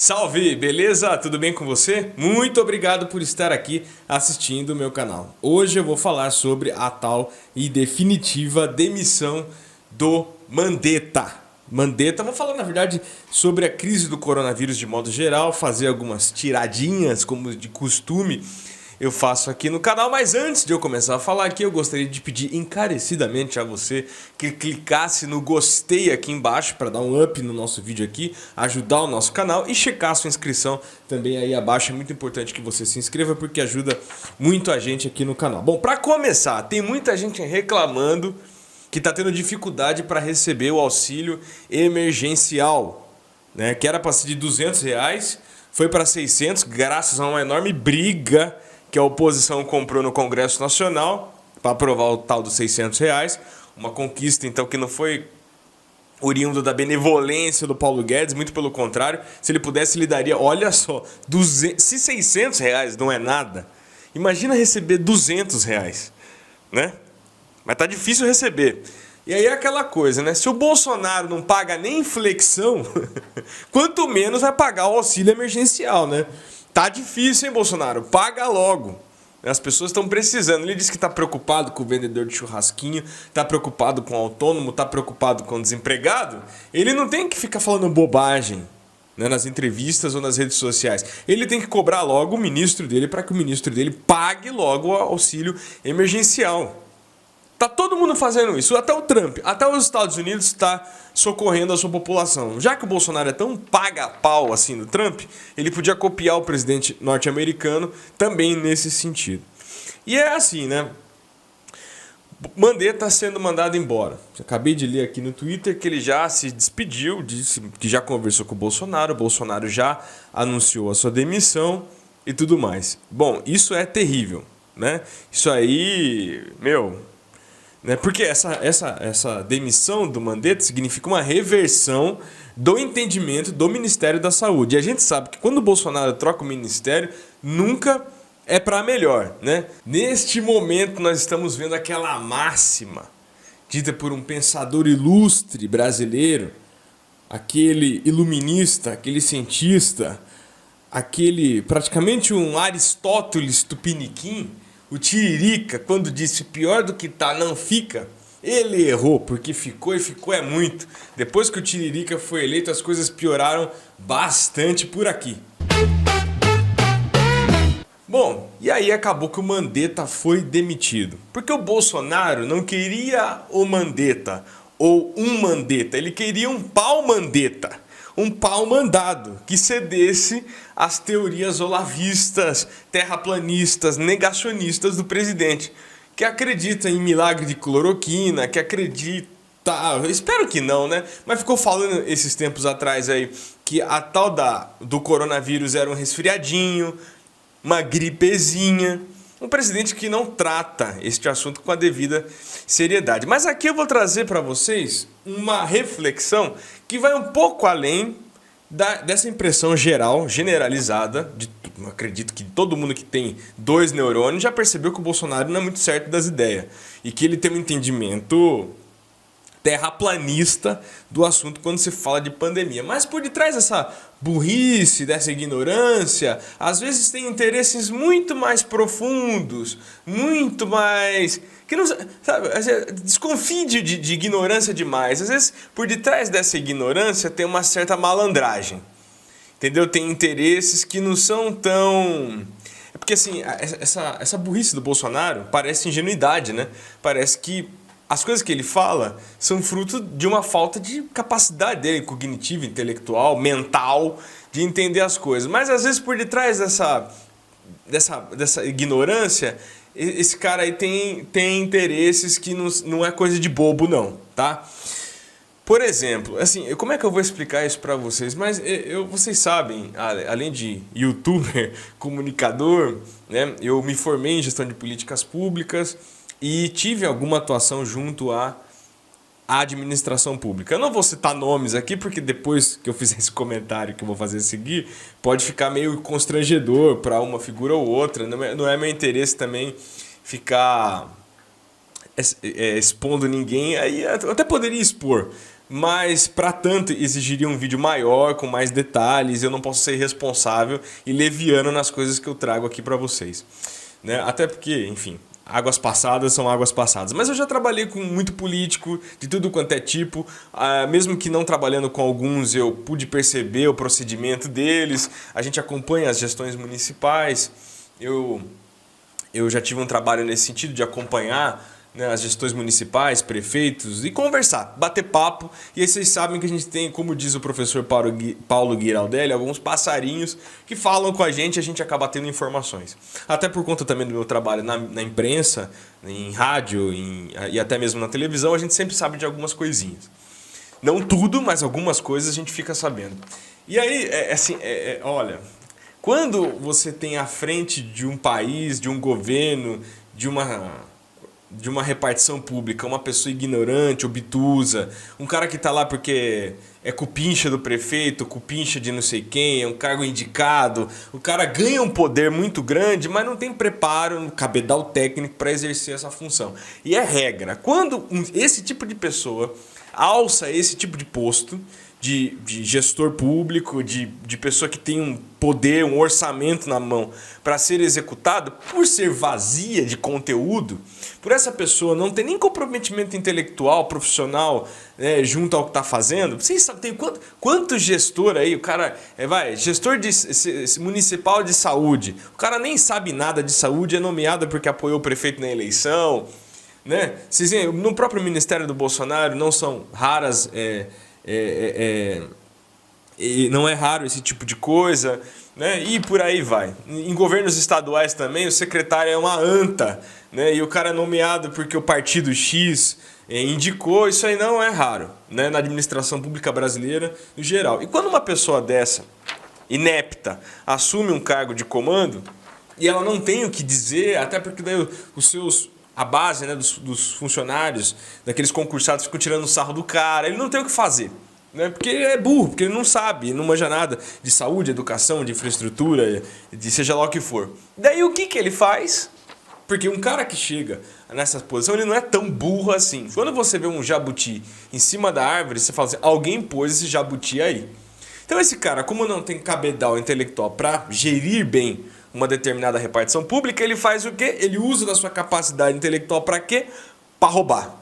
Salve, beleza? Tudo bem com você? Muito obrigado por estar aqui assistindo o meu canal. Hoje eu vou falar sobre a tal e definitiva demissão do Mandetta. Vou falar na verdade sobre a crise do coronavírus de modo geral, fazer algumas tiradinhas como de costume eu faço aqui no canal, mas antes de eu começar a falar aqui, eu gostaria de pedir encarecidamente a você que clicasse no gostei aqui embaixo para dar um up no nosso vídeo aqui, ajudar o nosso canal e checar a sua inscrição também aí abaixo. É muito importante que você se inscreva porque ajuda muito a gente aqui no canal. Bom, para começar, tem muita gente reclamando que está tendo dificuldade para receber o auxílio emergencial, né? Que era para ser de R$ 200, foi para 600 graças a uma enorme briga que a oposição comprou no Congresso Nacional para aprovar o tal dos R$ 600. Uma conquista, então, que não foi oriundo da benevolência do Paulo Guedes, muito pelo contrário. Se ele pudesse, ele daria, olha só, se R$ 600 não é nada, imagina receber R$ 200, né? Mas tá difícil receber. E aí é aquela coisa, né? Se o Bolsonaro não paga nem flexão, quanto menos vai pagar o auxílio emergencial, né? Tá difícil, hein, Bolsonaro? Paga logo. As pessoas estão precisando. Ele disse que está preocupado com o vendedor de churrasquinho, está preocupado com o autônomo, está preocupado com o desempregado. Ele não tem que ficar falando bobagem, né, nas entrevistas ou nas redes sociais. Ele tem que cobrar logo o ministro dele para que o ministro dele pague logo o auxílio emergencial. Tá todo mundo fazendo isso, até o Trump, até os Estados Unidos está socorrendo a sua população. Já que o Bolsonaro é tão paga-pau assim do Trump, ele podia copiar o presidente norte-americano também nesse sentido. E é assim, né? Mandetta sendo mandado embora. Acabei de ler aqui no Twitter que ele já se despediu, disse que já conversou com o Bolsonaro já anunciou a sua demissão e tudo mais. Bom, isso é terrível, né? Isso aí, porque essa demissão do Mandetta significa uma reversão do entendimento do Ministério da Saúde. E a gente sabe que quando o Bolsonaro troca o ministério, nunca é para melhor, né? Neste momento nós estamos vendo aquela máxima dita por um pensador ilustre brasileiro, aquele iluminista, aquele cientista, aquele praticamente um Aristóteles tupiniquim, o Tiririca, quando disse pior do que tá não fica, ele errou, porque ficou e ficou é muito. Depois que o Tiririca foi eleito, as coisas pioraram bastante por aqui. Bom, e aí acabou que o Mandetta foi demitido. Porque o Bolsonaro não queria o Mandetta ou um Mandetta, ele queria um pau Mandetta. Um pau mandado que cedesse às teorias olavistas, terraplanistas, negacionistas do presidente, que acredita em milagre de cloroquina, que acredita, espero que não, né? Mas ficou falando esses tempos atrás aí que a tal do coronavírus era um resfriadinho, uma gripezinha. Um presidente que não trata este assunto com a devida seriedade. Mas aqui eu vou trazer para vocês uma reflexão que vai um pouco além dessa impressão geral, generalizada. Acredito que todo mundo que tem 2 neurônios já percebeu que o Bolsonaro não é muito certo das ideias. E que ele tem um entendimento terraplanista do assunto quando se fala de pandemia. Mas por detrás dessa burrice, dessa ignorância, às vezes tem interesses muito mais profundos, muito mais... que não, sabe, desconfie de ignorância demais. Às vezes por detrás dessa ignorância tem uma certa malandragem. Entendeu? Tem interesses que não são tão... É porque assim, essa burrice do Bolsonaro parece ingenuidade, né? Parece que as coisas que ele fala são fruto de uma falta de capacidade dele, cognitiva, intelectual, mental, de entender as coisas. Mas às vezes por detrás dessa ignorância, esse cara aí tem interesses que não é coisa de bobo não, tá? Por exemplo, assim, como é que eu vou explicar isso para vocês? Mas vocês sabem, além de youtuber, comunicador, né, eu me formei em gestão de políticas públicas e tive alguma atuação junto à administração pública. Eu não vou citar nomes aqui, porque depois que eu fizer esse comentário que eu vou fazer a seguir, pode ficar meio constrangedor para uma figura ou outra. Não é meu interesse também ficar expondo ninguém. Aí eu até poderia expor, mas para tanto exigiria um vídeo maior, com mais detalhes. Eu não posso ser responsável e leviano nas coisas que eu trago aqui para vocês, né? Até porque, enfim, águas passadas são águas passadas. Mas eu já trabalhei com muito político, de tudo quanto é tipo. Mesmo que não trabalhando com alguns, eu pude perceber o procedimento deles. A gente acompanha as gestões municipais. Eu já tive um trabalho nesse sentido de acompanhar, né, as gestões municipais, prefeitos e conversar, bater papo. E aí vocês sabem que a gente tem, como diz o professor Paulo Giraldelli, alguns passarinhos que falam com a gente e a gente acaba tendo informações. Até por conta também do meu trabalho na imprensa, em rádio e até mesmo na televisão, a gente sempre sabe de algumas coisinhas. Não tudo, mas algumas coisas a gente fica sabendo. E aí, olha, quando você tem à frente de um país, de um governo, de uma repartição pública, uma pessoa ignorante, obtusa, um cara que tá lá porque é cupincha do prefeito, cupincha de não sei quem, é um cargo indicado, o cara ganha um poder muito grande, mas não tem preparo, cabedal técnico para exercer essa função. E é regra, quando esse tipo de pessoa alça esse tipo de posto, de gestor público, de pessoa que tem um poder, um orçamento na mão para ser executado, por ser vazia de conteúdo, por essa pessoa não ter nem comprometimento intelectual, profissional, né, junto ao que está fazendo. Vocês sabem, tem quanto gestor aí, o cara gestor municipal de saúde, o cara nem sabe nada de saúde, é nomeado porque apoiou o prefeito na eleição, né? No próprio Ministério do Bolsonaro não são raras... E não é raro esse tipo de coisa, né? E por aí vai. Em governos estaduais também, o secretário é uma anta, né? E o cara é nomeado porque o partido X indicou. Isso aí não é raro, né? Na administração pública brasileira no geral. E quando uma pessoa dessa, inepta, assume um cargo de comando e ela não tem o que dizer, até porque daí a base, né, dos funcionários, daqueles concursados, ficam tirando sarro do cara, ele não tem o que fazer, né? Porque ele é burro, porque ele não sabe, não manja nada de saúde, educação, de infraestrutura, de seja lá o que for. Daí o que ele faz? Porque um cara que chega nessa posição, ele não é tão burro assim. Quando você vê um jabuti em cima da árvore, você fala assim, alguém pôs esse jabuti aí. Então esse cara, como não tem cabedal intelectual para gerir bem uma determinada repartição pública, ele faz o quê? Ele usa da sua capacidade intelectual para quê? Para roubar,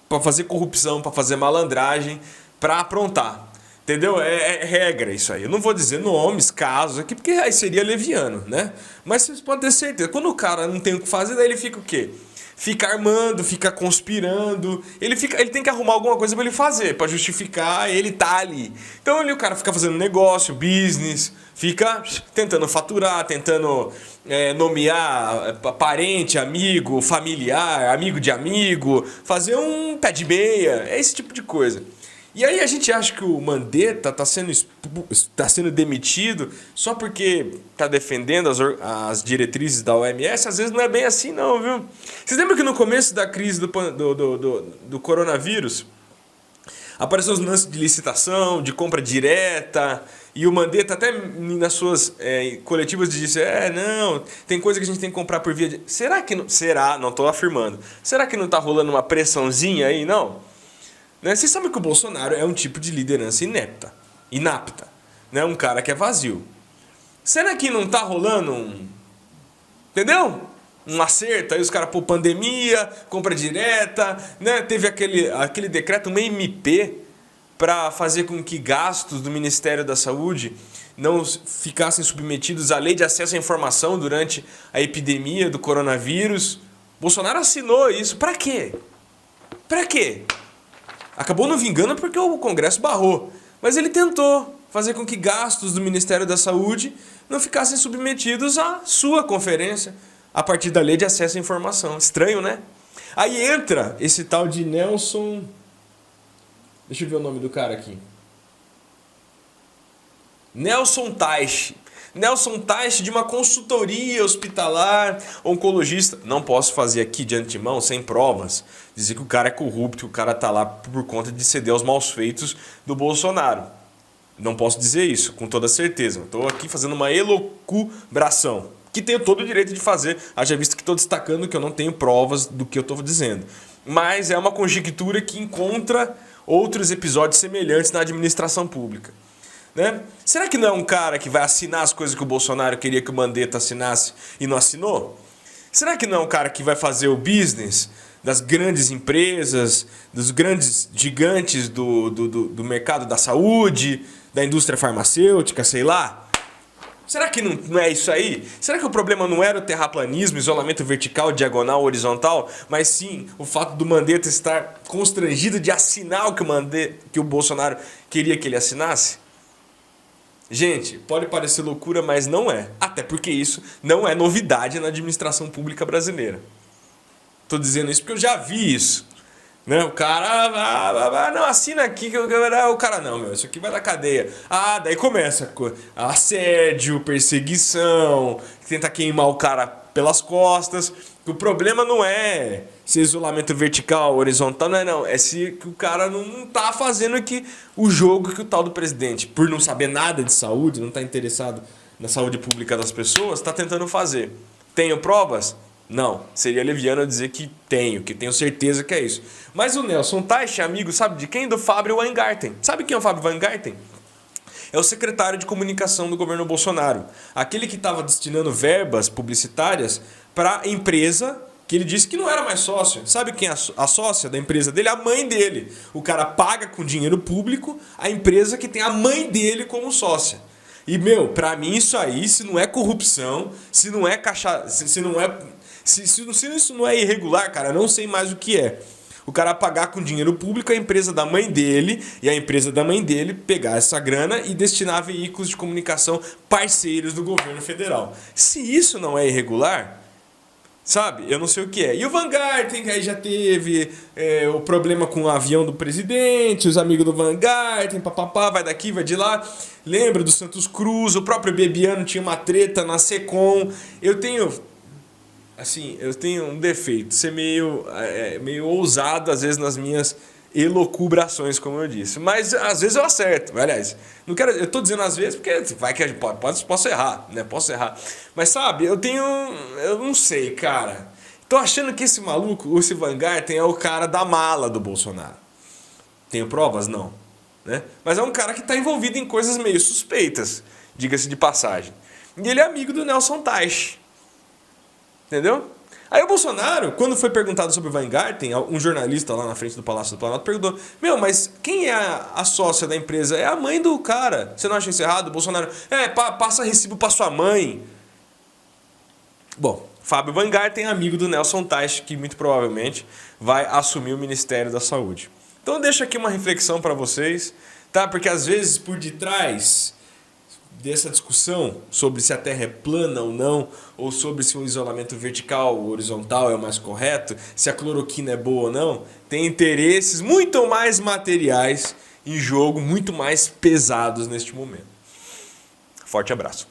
para fazer corrupção, para fazer malandragem, para aprontar. Entendeu? É regra isso aí. Eu não vou dizer nomes, casos aqui, porque aí seria leviano, né? Mas vocês podem ter certeza. Quando o cara não tem o que fazer, daí ele fica o quê? Fica armando, fica conspirando. Ele tem que arrumar alguma coisa para ele fazer, para justificar ele tá ali. Então o cara fica fazendo negócio, business, fica tentando faturar, tentando nomear parente, amigo, familiar, amigo de amigo, fazer um pé de meia, é esse tipo de coisa. E aí a gente acha que o Mandetta está sendo demitido só porque está defendendo as diretrizes da OMS. Às vezes não é bem assim não, viu? Vocês lembram que no começo da crise do coronavírus apareceu os lances de licitação, de compra direta, e o Mandetta até nas suas coletivas disse, não, tem coisa que a gente tem que comprar por via de... Não estou afirmando. Será que não está rolando uma pressãozinha aí, não? Né? Vocês sabem que o Bolsonaro é um tipo de liderança inapta, né? Um cara que é vazio. Será que não tá rolando entendeu? Um acerto, aí os caras, pandemia, compra direta, né? Teve aquele decreto, uma MP, para fazer com que gastos do Ministério da Saúde não ficassem submetidos à lei de acesso à informação durante a epidemia do coronavírus. Bolsonaro assinou isso. Para quê? Para quê? Acabou não vingando porque o Congresso barrou. Mas ele tentou fazer com que gastos do Ministério da Saúde não ficassem submetidos à sua conferência a partir da Lei de Acesso à Informação. Estranho, né? Aí entra esse tal de Nelson... Deixa eu ver o nome do cara aqui. Nelson Teich. Nelson Teich, de uma consultoria hospitalar, oncologista. Não posso fazer aqui de antemão, sem provas, dizer que o cara é corrupto, que o cara tá lá por conta de ceder aos maus feitos do Bolsonaro. Não posso dizer isso, com toda certeza. Estou aqui fazendo uma elucubração, que tenho todo o direito de fazer, haja visto que estou destacando que eu não tenho provas do que eu estou dizendo. Mas é uma conjectura que encontra outros episódios semelhantes na administração pública. Né? Será que não é um cara que vai assinar as coisas que o Bolsonaro queria que o Mandetta assinasse e não assinou? Será que não é um cara que vai fazer o business das grandes empresas, dos grandes gigantes do mercado da saúde, da indústria farmacêutica, sei lá? Será que não é isso aí? Será que o problema não era o terraplanismo, isolamento vertical, diagonal, horizontal, mas sim o fato do Mandetta estar constrangido de assinar o que o Bolsonaro queria que ele assinasse? Gente, pode parecer loucura, mas não é. Até porque isso não é novidade na administração pública brasileira. Tô dizendo isso porque eu já vi isso. Né? O cara, não, assina aqui que o cara, não, meu, isso aqui vai dar cadeia. Ah, daí começa assédio, perseguição, tenta queimar o cara pelas costas. O problema não é se isolamento vertical, horizontal, não. É se que o cara não tá fazendo o jogo que o tal do presidente, por não saber nada de saúde, não tá interessado na saúde pública das pessoas, tá tentando fazer. Tenho provas? Não, seria leviano dizer que tenho certeza que é isso. Mas o Nelson Teich é amigo, sabe de quem? Do Fábio Weingarten. Sabe quem é o Fábio Weingarten? É o secretário de comunicação do governo Bolsonaro. Aquele que estava destinando verbas publicitárias para a empresa que ele disse que não era mais sócio. Sabe quem é a sócia da empresa dele? A mãe dele. O cara paga com dinheiro público a empresa que tem a mãe dele como sócia. E, meu, pra mim isso aí, se não é corrupção, se não é caixa... Se isso não é irregular, cara, eu não sei mais o que é. O cara pagar com dinheiro público a empresa da mãe dele e a empresa da mãe dele pegar essa grana e destinar a veículos de comunicação parceiros do governo federal. Se isso não é irregular, sabe, eu não sei o que é. E o Weingarten, que aí já teve o problema com o avião do presidente, os amigos do Weingarten, papapá, vai daqui, vai de lá. Lembra do Santos Cruz, o próprio Bebiano tinha uma treta na Secom. Eu tenho um defeito, ser meio ousado às vezes nas minhas elocubrações, como eu disse. Mas às vezes eu acerto. Aliás, eu tô dizendo às vezes porque vai que posso errar, né? Posso errar. Mas sabe, eu não sei, cara. Tô achando que esse maluco, esse Weingarten, é o cara da mala do Bolsonaro. Tenho provas? Não. Né? Mas é um cara que tá envolvido em coisas meio suspeitas, diga-se de passagem. E ele é amigo do Nelson Teich. Entendeu? Aí o Bolsonaro, quando foi perguntado sobre o Weingarten, um jornalista lá na frente do Palácio do Planalto perguntou: meu, mas quem é a sócia da empresa? É a mãe do cara. Você não acha isso errado? O Bolsonaro, passa recibo pra sua mãe. Bom, Fábio Weingarten é amigo do Nelson Teich, que muito provavelmente vai assumir o Ministério da Saúde. Então eu deixo aqui uma reflexão para vocês, tá? Porque às vezes por detrás dessa discussão sobre se a Terra é plana ou não, ou sobre se o isolamento vertical ou horizontal é o mais correto, se a cloroquina é boa ou não, tem interesses muito mais materiais em jogo, muito mais pesados neste momento. Forte abraço.